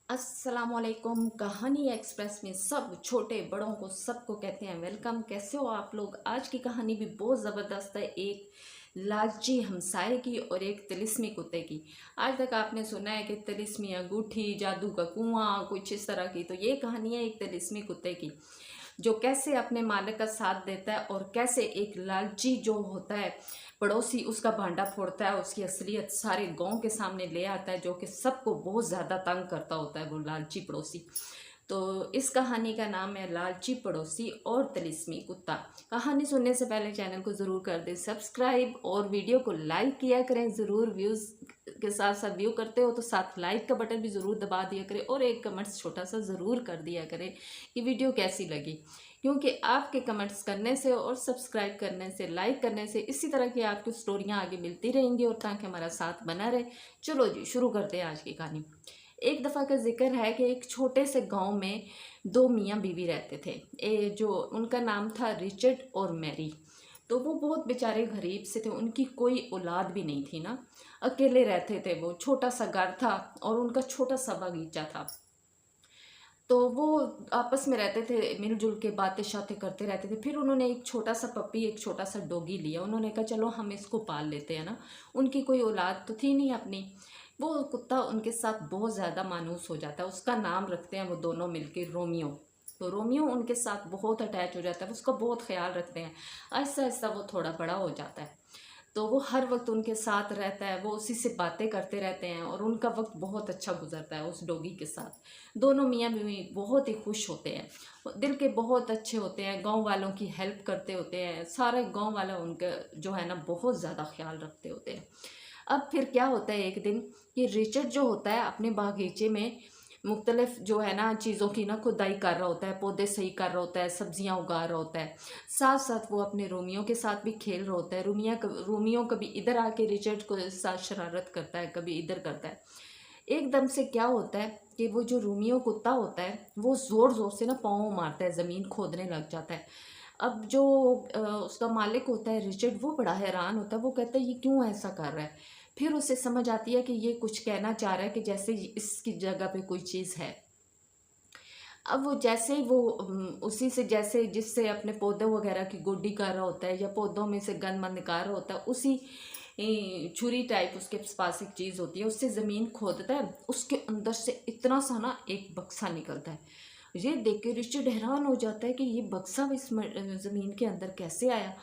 अस्सलामुअलैकुम। कहानी एक्सप्रेस में सब छोटे बड़ों को सबको कहते हैं वेलकम। कैसे हो आप लोग? आज की कहानी भी बहुत ज़बरदस्त है। एक लालची हमसाए की और एक तिलिस्मी कुत्ते की। आज तक आपने सुना है कि तिलिस्मी अंगूठी, जादू का कुआं, कुछ इस तरह की। तो ये कहानी है एक तिलिस्मी कुत्ते की, जो कैसे अपने मालिक का साथ देता है और कैसे एक लालची जो होता है पड़ोसी उसका भांडा फोड़ता है, उसकी असलियत सारे गांव के सामने ले आता है, जो कि सबको बहुत ज़्यादा तंग करता होता है वो लालची पड़ोसी। तो इस कहानी का नाम है लालची पड़ोसी और तिलिस्मी कुत्ता। कहानी सुनने से पहले चैनल को ज़रूर कर दें सब्सक्राइब और वीडियो को लाइक किया करें ज़रूर। व्यूज़ के साथ साथ व्यू करते हो तो साथ लाइक का बटन भी ज़रूर दबा दिया करें और एक कमेंट्स छोटा सा ज़रूर कर दिया करें कि वीडियो कैसी लगी, क्योंकि आपके कमेंट्स करने से और सब्सक्राइब करने से, लाइक करने से इसी तरह की आपकी स्टोरियाँ आगे मिलती रहेंगी और ताकि हमारा साथ बना रहे। चलो जी शुरू करते हैं आज की कहानी। एक दफ़ा का जिक्र है कि एक छोटे से गांव में दो मियाँ बीवी रहते थे। जो उनका नाम था रिचर्ड और मैरी। तो वो बहुत बेचारे गरीब से थे, उनकी कोई औलाद भी नहीं थी ना, अकेले रहते थे। वो छोटा सा घर था और उनका छोटा सा बगीचा था। तो वो आपस में रहते थे, मिलजुल के बातें शातें करते रहते थे। फिर उन्होंने एक छोटा सा पप्पी, एक छोटा सा डॉगी लिया। उन्होंने कहा चलो हम इसको पाल लेते हैं ना। उनकी कोई औलाद तो थी नहीं अपनी। वो कुत्ता उनके साथ बहुत ज़्यादा मानूस हो जाता है। उसका नाम रखते हैं वो दोनों मिलके रोमियो। तो रोमियो उनके साथ बहुत अटैच हो जाता है, उसका बहुत ख्याल रखते हैं। आहिस्ता आहिस्ता वो थोड़ा बड़ा हो जाता है तो वो हर वक्त उनके साथ रहता है, वो उसी से बातें करते रहते हैं और उनका वक्त बहुत अच्छा गुजरता है उस डॉगी के साथ। दोनों मियाँ बीवी बहुत ही खुश होते हैं, दिल के बहुत अच्छे होते हैं, गांव वालों की हेल्प करते होते हैं। सारे गांव वाले उनका जो है ना बहुत ज़्यादा ख्याल रखते होते हैं। अब फिर क्या होता है एक दिन कि रिचर्ड जो होता है अपने बागीचे में मुख्तलिफ जो है ना चीज़ों की ना खुदाई कर रहा होता है, पौधे सही कर रहा होता है, सब्जियां उगा रहा होता है। साथ साथ वो अपने रोमियो के साथ भी खेल रहा होता है। रोमियो कभी इधर आके रिचर्ड को साथ शरारत करता है, कभी इधर करता है। एकदम से क्या होता है कि वो जो रोमियो कुत्ता होता है वो ज़ोर ज़ोर से ना पाँव मारता है, ज़मीन खोदने लग जाता है। अब जो उसका मालिक होता है रिचर्ड, वो बड़ा हैरान होता है। वो कहता है ये क्यों ऐसा कर रहा है। फिर उसे समझ आती है कि ये कुछ कहना चाह रहा है कि जैसे इसकी जगह पे कोई चीज़ है। अब वो जैसे ही वो उसी से जैसे जिससे अपने पौधों वगैरह की गोडी कर रहा होता है या पौधों में से गंद मंद निकाल रहा होता है, उसी छुरी टाइप उसके पास एक चीज़ होती है, उससे ज़मीन खोदता है। उसके अंदर से इतना सा ना एक बक्सा निकलता है। ये देख के रिचर्ड हैरान हो जाता है कि ये बक्सा इस ज़मीन के अंदर कैसे आया।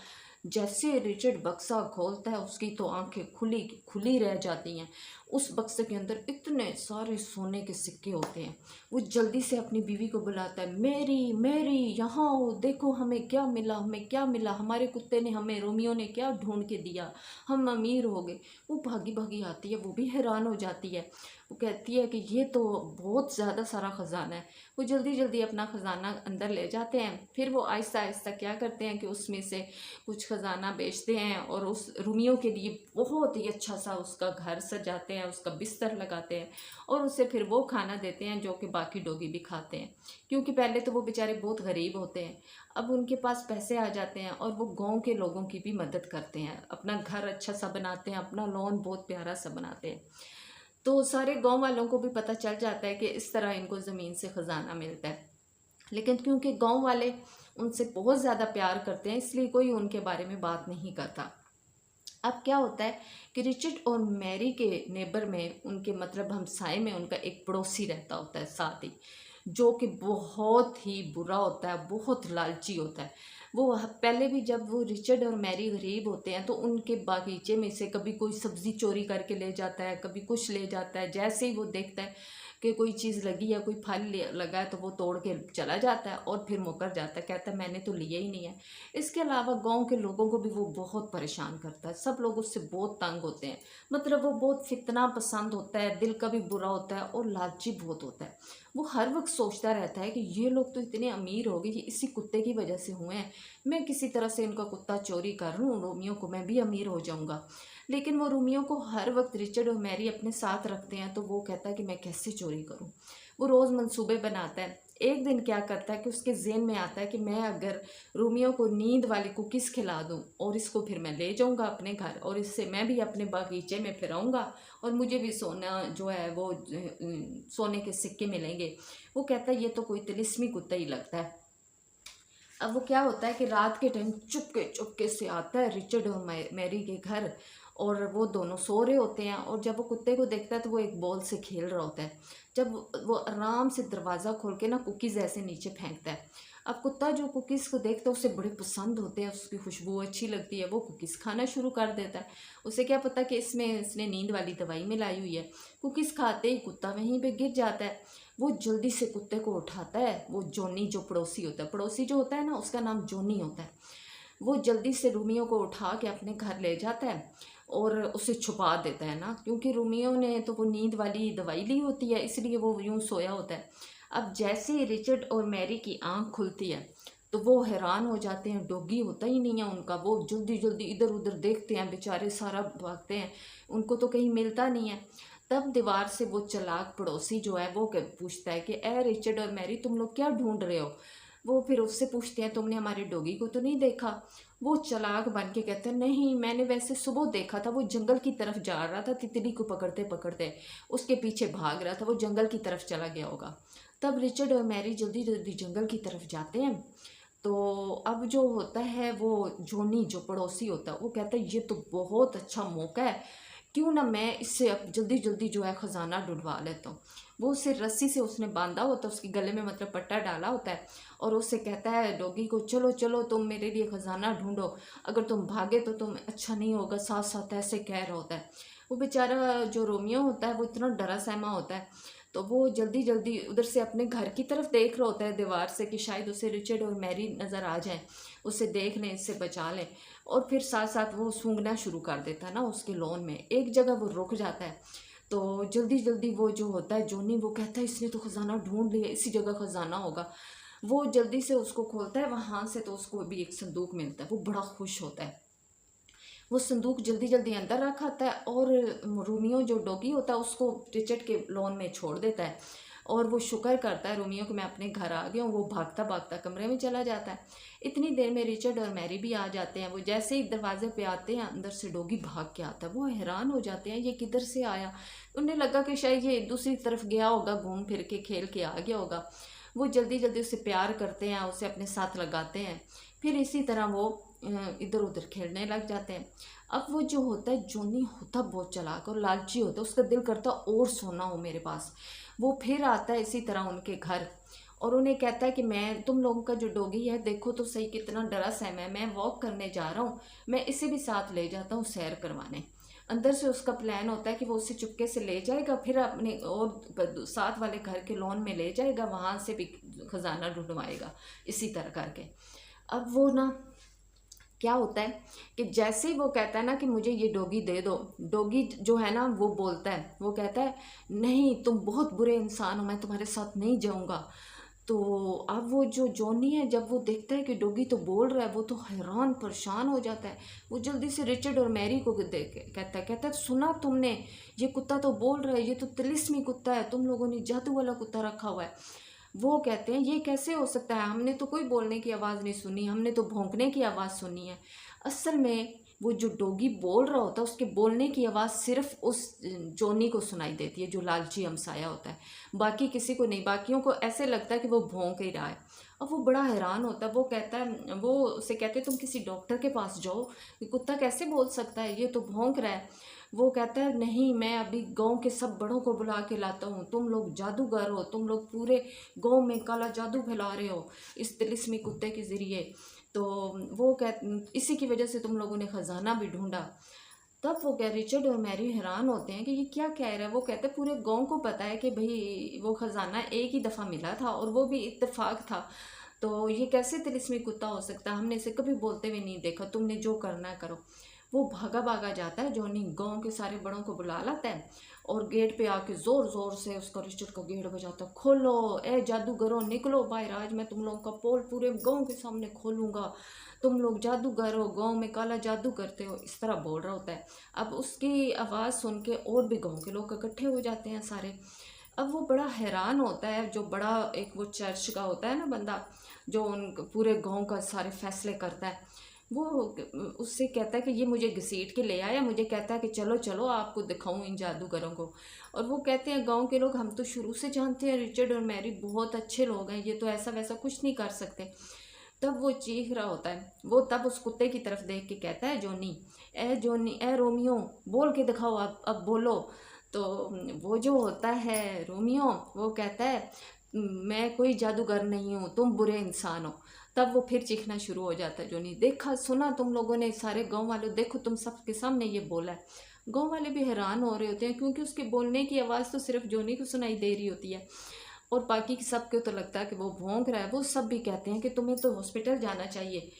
जैसे रिचर्ड बक्सा खोलता है उसकी तो आंखें खुली खुली रह जाती हैं। उस बक्से के अंदर इतने सारे सोने के सिक्के होते हैं। वो जल्दी से अपनी बीवी को बुलाता है, मेरी मेरी यहाँ आओ, देखो हमें क्या मिला, हमें क्या मिला, हमारे कुत्ते ने हमें, रोमियो ने क्या ढूंढ के दिया, हम अमीर हो गए। वो भागी भागी आती है, वो भी हैरान हो जाती है। वो कहती है कि ये तो बहुत ज़्यादा सारा ख़जाना है। वो जल्दी जल्दी अपना ख़जाना अंदर ले जाते हैं। फिर वो आहिस्ता आहिस्ता क्या करते हैं कि उसमें से कुछ ख़जाना बेचते हैं और उस रोमियो के लिए बहुत ही अच्छा सा उसका घर सजाते हैं, उसका बिस्तर लगाते हैं और उसे फिर वो खाना देते हैं जो कि बाकी डॉगी भी खाते हैं। क्योंकि पहले तो वो बेचारे बहुत गरीब होते हैं, अब उनके पास पैसे आ जाते हैं और वो गांव के लोगों की भी मदद करते हैं, अपना घर अच्छा सा बनाते हैं, अपना लॉन बहुत प्यारा सा बनाते हैं। तो सारे गांव वालों को भी पता चल जाता है कि इस तरह इनको ज़मीन से ख़जाना मिलता है। लेकिन क्योंकि गांव वाले उनसे बहुत ज़्यादा प्यार करते हैं इसलिए कोई उनके बारे में बात नहीं करता। अब क्या होता है कि रिचर्ड और मैरी के नेबर में, उनके मतलब हमसाए में, उनका एक पड़ोसी रहता होता है साथ ही, जो कि बहुत ही बुरा होता है, बहुत लालची होता है। वो पहले भी जब वो रिचर्ड और मैरी गरीब होते हैं तो उनके बागीचे में से कभी कोई सब्ज़ी चोरी करके ले जाता है, कभी कुछ ले जाता है। जैसे ही वो देखता है कि कोई चीज़ लगी या कोई फल लगा है तो वो तोड़ के चला जाता है और फिर मुकर जाता है, कहता है मैंने तो लिया ही नहीं है। इसके अलावा गांव के लोगों को भी वो बहुत परेशान करता है, सब लोग उससे बहुत तंग होते हैं। मतलब वो बहुत फितना पसंद होता है, दिल का भी बुरा होता है और लालची बहुत होता है। वो हर वक्त सोचता रहता है कि ये लोग तो इतने अमीर हो गए, ये इसी कुत्ते की वजह से हुए हैं। मैं किसी तरह से इनका कुत्ता चोरी कर लूँ रोमियो को, मैं भी अमीर हो जाऊँगा। लेकिन वो रोमियो को हर वक्त रिचर्ड और मैरी अपने साथ रखते हैं, तो वो कहता है कि मैं कैसे चोरी करूं। वो रोज़ मंसूबे बनाता है। एक दिन क्या करता है कि उसके ज़हन में आता है कि मैं अगर रोमियो को नींद वाली कुकीज़ खिला दूं और इसको फिर मैं ले जाऊंगा अपने घर, और इससे मैं भी अपने बागीचे में फिर आऊँगा और मुझे भी सोना जो है वो सोने के सिक्के मिलेंगे। वो कहता है ये तो कोई तिलिस्मी कुत्ता ही लगता है। अब वो क्या होता है कि रात के टाइम चुपके चुपके से आता है रिचर्ड और मैरी के घर, और वो दोनों सो रहे होते हैं। और जब वो कुत्ते को देखता है तो वो एक बॉल से खेल रहा होता है। जब वो आराम से दरवाज़ा खोल के ना कुकीज़ ऐसे नीचे फेंकता है। अब कुत्ता जो कुकीज़ को देखता है उसे बड़े पसंद होते हैं, उसकी खुशबू अच्छी लगती है, वो कुकीज़ खाना शुरू कर देता है। उसे क्या पता कि इसने नींद वाली दवाई मिलाई हुई है। कुकीज़ खाते ही कुत्ता वहीं पे गिर जाता है। वो जल्दी से कुत्ते को उठाता है। वो जॉनी जो पड़ोसी होता है, पड़ोसी जो होता है ना उसका नाम जॉनी होता है, वो जल्दी से रोमियो को उठा के अपने घर ले जाता है और उसे छुपा देता है ना, क्योंकि रोमियो ने तो वो नींद वाली दवाई ली होती है, इसलिए वो यूं सोया होता है। अब जैसे ही रिचर्ड और मैरी की आंख खुलती है तो वो हैरान हो जाते हैं। डॉगी होता ही नहीं है उनका। वो जल्दी जल्दी इधर उधर देखते हैं, बेचारे सारा भागते हैं, उनको तो कहीं मिलता नहीं है। तब दीवार से वो चालाक पड़ोसी जो है वो पूछता है कि ए रिचर्ड और मैरी, तुम लोग क्या ढूंढ रहे हो। वो फिर उससे पूछते हैं तुमने हमारे डॉगी को तो नहीं देखा। वो चालाक बन के कहते हैं नहीं, मैंने वैसे सुबह देखा था, वो जंगल की तरफ जा रहा था, तितली को पकड़ते पकड़ते उसके पीछे भाग रहा था, वो जंगल की तरफ चला गया होगा। तब रिचर्ड और मैरी जल्दी जल्दी जंगल की तरफ जाते हैं। तो अब जो होता है वो जॉनी जो पड़ोसी होता है वो कहता है ये तो बहुत अच्छा मौका है, क्यों ना मैं इससे अब जल्दी जल्दी जो है ख़जाना ढूंढवा लेता हूँ। वो उसे रस्सी से उसने बांधा होता है, उसके गले में मतलब पट्टा डाला होता है, और उससे कहता है डॉगी को चलो चलो तुम मेरे लिए ख़जाना ढूंढो, अगर तुम भागे तो तुम अच्छा नहीं होगा, साथ साथ ऐसे कह रहा होता है। वो बेचारा जो रोमियो होता है वो इतना डरा सहमा होता है, तो वो जल्दी जल्दी उधर से अपने घर की तरफ देख रहा होता है दीवार से कि शायद उसे रिचर्ड और मैरी नज़र आ जाएं, उसे देख लें, इससे बचा लें। और फिर साथ साथ वो सूंघना शुरू कर देता है ना उसके लॉन में। एक जगह वो रुक जाता है, तो जल्दी जल्दी वो जो होता है जॉनी, वो कहता है इसने तो ख़जाना ढूंढ लिया, इसी जगह ख़जाना होगा। वो जल्दी से उसको खोलता है वहाँ से, तो उसको भी एक संदूक मिलता है। वो बड़ा खुश होता है। वो संदूक जल्दी जल्दी अंदर रखाता है और रोमियो जो डॉगी होता है उसको रिचर्ड के लॉन में छोड़ देता है, और वो शुक्र करता है रोमियो कि मैं अपने घर आ गया हूँ। वो भागता भागता कमरे में चला जाता है। इतनी देर में रिचर्ड और मैरी भी आ जाते हैं। वो जैसे ही दरवाजे पे आते हैं अंदर से डॉगी भाग के आता है। वो हैरान हो जाते हैं ये किधर से आया। उन्हें लगा कि शायद ये दूसरी तरफ गया होगा, घूम फिर के खेल के आ गया होगा। वो जल्दी जल्दी उसे प्यार करते हैं, उसे अपने साथ लगाते हैं। फिर इसी तरह वो इधर उधर खेलने लग जाते हैं। अब वो जो होता है जॉनी होता बहुत चालाक और लालची होता है, उसका दिल करता और सोना हो मेरे पास। वो फिर आता है इसी तरह उनके घर और उन्हें कहता है कि मैं तुम लोगों का जो डॉगी है देखो तो सही कितना डरा सहमा है, मैं वॉक करने जा रहा हूँ, मैं इसे भी साथ ले जाता हूँ सैर करवाने। अंदर से उसका प्लान होता है कि वो उसे चुपके से ले जाएगा, फिर अपने और साथ वाले घर के लॉन में ले जाएगा, वहाँ से भी खजाना ढूंढवाएगा इसी तरह करके। अब वो ना क्या होता है कि जैसे ही वो कहता है ना कि मुझे ये डॉगी दे दो, डॉगी जो है ना वो बोलता है, वो कहता है नहीं तुम बहुत बुरे इंसान हो, मैं तुम्हारे साथ नहीं जाऊंगा। तो अब वो जो जॉनी है जब वो देखता है कि डॉगी तो बोल रहा है, वो तो हैरान परेशान हो जाता है। वो जल्दी से रिचर्ड और मैरी को देख के कहता है सुना तुमने, ये कुत्ता तो बोल रहा है, ये तो तिलिस्मी कुत्ता है, तुम लोगों ने जादू वाला कुत्ता रखा हुआ है। वो कहते हैं ये कैसे हो सकता है, हमने तो कोई बोलने की आवाज़ नहीं सुनी, हमने तो भौंकने की आवाज़ सुनी है। असल में वो जो डॉगी बोल रहा होता है उसके बोलने की आवाज़ सिर्फ उस जॉनी को सुनाई देती है जो लालची हमसाया होता है, बाकी किसी को नहीं। बाकियों को ऐसे लगता है कि वो भौंक ही रहा है। अब वो बड़ा हैरान होता है। वो कहता है, वो उसे कहते हैं तुम किसी डॉक्टर के पास जाओ, ये कुत्ता कैसे बोल सकता है, ये तो भौंक रहा है। वो कहता है नहीं, मैं अभी गांव के सब बड़ों को बुला के लाता हूँ, तुम लोग जादूगर हो, तुम लोग पूरे गांव में काला जादू फैला रहे हो इस तिलिस्मी कुत्ते के ज़रिए, तो वो इसी की वजह से तुम लोगों ने ख़जाना भी ढूंढा। तब वो रिचर्ड और मैरी हैरान होते हैं कि ये क्या कह रहा है। वो कहते हैं पूरे गांव को पता है कि भाई वो ख़जाना एक ही दफ़ा मिला था और वो भी इत्तेफाक था, तो ये कैसे तिलिस्मी कुत्ता हो सकता है, हमने इसे कभी बोलते हुए नहीं देखा, तुमने जो करना है करो। वो भागा भागा जाता है, जॉनी गांव के सारे बड़ों को बुला लाता है और गेट पे आके ज़ोर ज़ोर से उसका रिचर्ड का गेट बजाता है, खोलो ए जादूगरों निकलो बाहर, आज मैं तुम लोगों का पोल पूरे गांव के सामने खोलूंगा, तुम लोग जादूगर हो, गांव में काला जादू करते हो, इस तरह बोल रहा होता है। अब उसकी आवाज़ सुन के और भी गांव के लोग इकट्ठे हो जाते हैं सारे। अब वो बड़ा हैरान होता है, जो बड़ा एक वो चर्च का होता है ना बंदा, जो उन पूरे गांव का सारे फैसले करता है, वो उससे कहता है कि ये मुझे घसीट के ले आया, मुझे कहता है कि चलो चलो आपको दिखाऊं इन जादूगरों को। और वो कहते हैं गांव के लोग, हम तो शुरू से जानते हैं रिचर्ड और मैरी बहुत अच्छे लोग हैं, ये तो ऐसा वैसा कुछ नहीं कर सकते। तब वो चीख रहा होता है, वो तब उस कुत्ते की तरफ देख के कहता है, जोनी ए रोमियो बोल के दिखाओ, अब बोलो। तो वो जो होता है रोमियो, वो कहता है मैं कोई जादूगर नहीं हूँ, तुम बुरे इंसान हो। तब वो फिर चीखना शुरू हो जाता है, जोनी देखा सुना तुम लोगों ने, सारे गांव वालों, देखो तुम सबके सामने ये बोला है। गांव वाले भी हैरान हो रहे होते हैं, क्योंकि उसके बोलने की आवाज़ तो सिर्फ जोनी को सुनाई दे रही होती है, और बाकी सबको तो लगता है कि वो भौंक रहा है। वो सब भी कहते हैं कि तुम्हें तो हॉस्पिटल जाना चाहिए,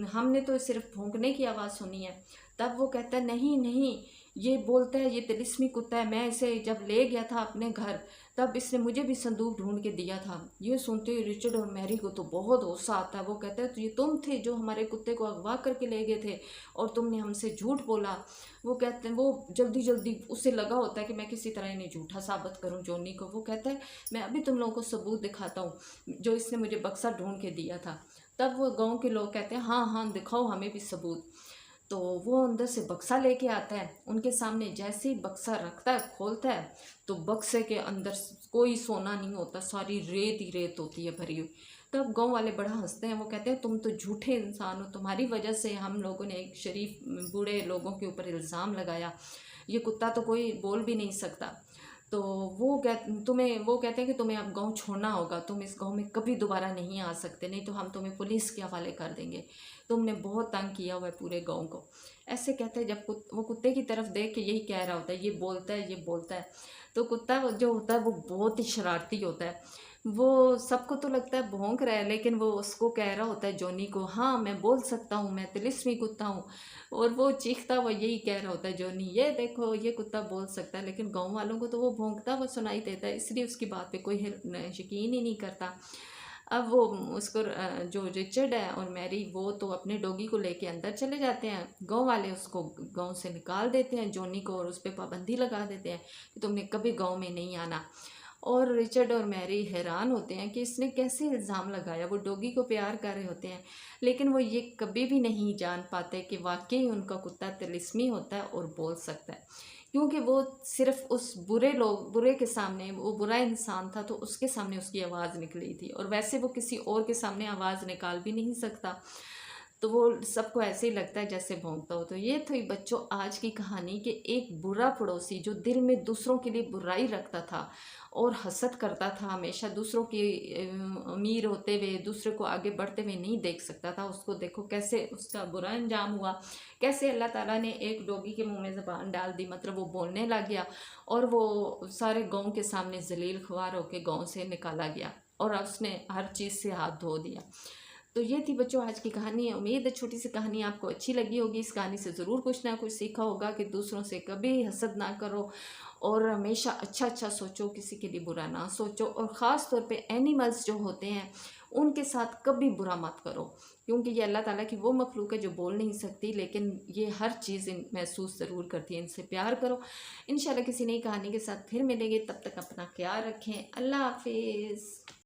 हमने तो सिर्फ भौंकने की आवाज़ सुनी है। तब वो कहता है नहीं नहीं, ये बोलता है ये तिलिस्मी कुत्ता है, मैं इसे जब ले गया था अपने घर, तब इसने मुझे भी संदूक ढूंढ के दिया था। ये सुनते ही रिचर्ड और मैरी को तो बहुत गुस्सा आता है। वो कहता है तो ये तुम थे जो हमारे कुत्ते को अगवा करके ले गए थे और तुमने हमसे झूठ बोला। वो कहते हैं, वो जल्दी जल्दी उससे लगा होता है कि मैं किसी तरह इन्हें झूठा साबित करूं जॉनी को। वो कहता है मैं अभी तुम लोगों को सबूत दिखाता हूँ, जो इसने मुझे बक्सा ढूंढ के दिया था। तब वो गांव के लोग कहते हैं हाँ हाँ दिखाओ हमें भी सबूत। तो वो अंदर से बक्सा लेके आता है, उनके सामने जैसे ही बक्सा रखता है, खोलता है, तो बक्से के अंदर कोई सोना नहीं होता, सारी रेत ही रेत होती है भरी हुई। तब गांव वाले बड़ा हंसते हैं, वो कहते हैं तुम तो झूठे इंसान हो, तुम्हारी वजह से हम लोगों ने एक शरीफ बूढ़े लोगों के ऊपर इल्ज़ाम लगाया, ये कुत्ता तो कोई बोल भी नहीं सकता। तो वो कहते हैं कि तुम्हें अब गांव छोड़ना होगा, तुम इस गांव में कभी दोबारा नहीं आ सकते, नहीं तो हम तुम्हें पुलिस के हवाले कर देंगे, तुमने बहुत तंग किया हुआ है पूरे गांव को। ऐसे कहते हैं, जब वो कुत्ते की तरफ देख के यही कह रहा होता है, ये बोलता है ये बोलता है। तो कुत्ता जो होता है वो बहुत ही शरारती होता है, वो सबको तो लगता है भौंक रहा है, लेकिन वो उसको कह रहा होता है जॉनी को, हाँ मैं बोल सकता हूँ, मैं तिलिस्मी कुत्ता हूँ। और वो चीखता हुआ यही कह रहा होता है जॉनी, ये देखो ये कुत्ता बोल सकता है, लेकिन गांव वालों को तो वो भौंकता हुआ सुनाई देता है, इसलिए उसकी बात पे कोई यकीन ही नहीं करता। अब वो उसको जो रिचर्ड है और मैरी, वो तो अपने डॉगी को लेके अंदर चले जाते हैं, गांव वाले उसको गांव से निकाल देते हैं जॉनी को, और उस पर पाबंदी लगा देते हैं कि तुमने कभी गांव में नहीं आना। और रिचर्ड और मैरी हैरान होते हैं कि इसने कैसे इल्ज़ाम लगाया, वो डॉगी को प्यार कर रहे होते हैं, लेकिन वो ये कभी भी नहीं जान पाते कि वाकई उनका कुत्ता तिलिस्मी होता है और बोल सकता है, क्योंकि वो सिर्फ उस बुरे के सामने, वो बुरा इंसान था तो उसके सामने उसकी आवाज़ निकली थी, और वैसे वो किसी और के सामने आवाज़ निकाल भी नहीं सकता। तो वो सबको ऐसे ही लगता है जैसे भौंकता हो। तो ये थी बच्चों आज की कहानी कि एक बुरा पड़ोसी जो दिल में दूसरों के लिए बुराई रखता था और हसद करता था, हमेशा दूसरों की अमीर होते हुए, दूसरे को आगे बढ़ते हुए नहीं देख सकता था, उसको देखो कैसे उसका बुरा अंजाम हुआ, कैसे अल्लाह ताला ने एक डॉगी के मुंह में ज़बान डाल दी, मतलब वो बोलने लग गया, और वो सारे गांव के सामने जलील ख्वार होकर गांव से निकाला गया, और उसने हर चीज़ से हाथ धो दिया। तो ये थी बच्चों आज की कहानी। उम्मीद है छोटी सी कहानी आपको अच्छी लगी होगी। इस कहानी से ज़रूर कुछ ना कुछ सीखा होगा कि दूसरों से कभी हसद ना करो, और हमेशा अच्छा अच्छा सोचो, किसी के लिए बुरा ना सोचो, और ख़ास तौर पे एनिमल्स जो होते हैं उनके साथ कभी बुरा मत करो, क्योंकि ये अल्लाह ताला की वो मखलूक है जो बोल नहीं सकती, लेकिन ये हर चीज़ महसूस ज़रूर करती है। इनसे प्यार करो। इंशाल्लाह किसी नई कहानी के साथ फिर मिलेंगे, तब तक अपना ख्याल रखें। अल्लाह हाफिज़।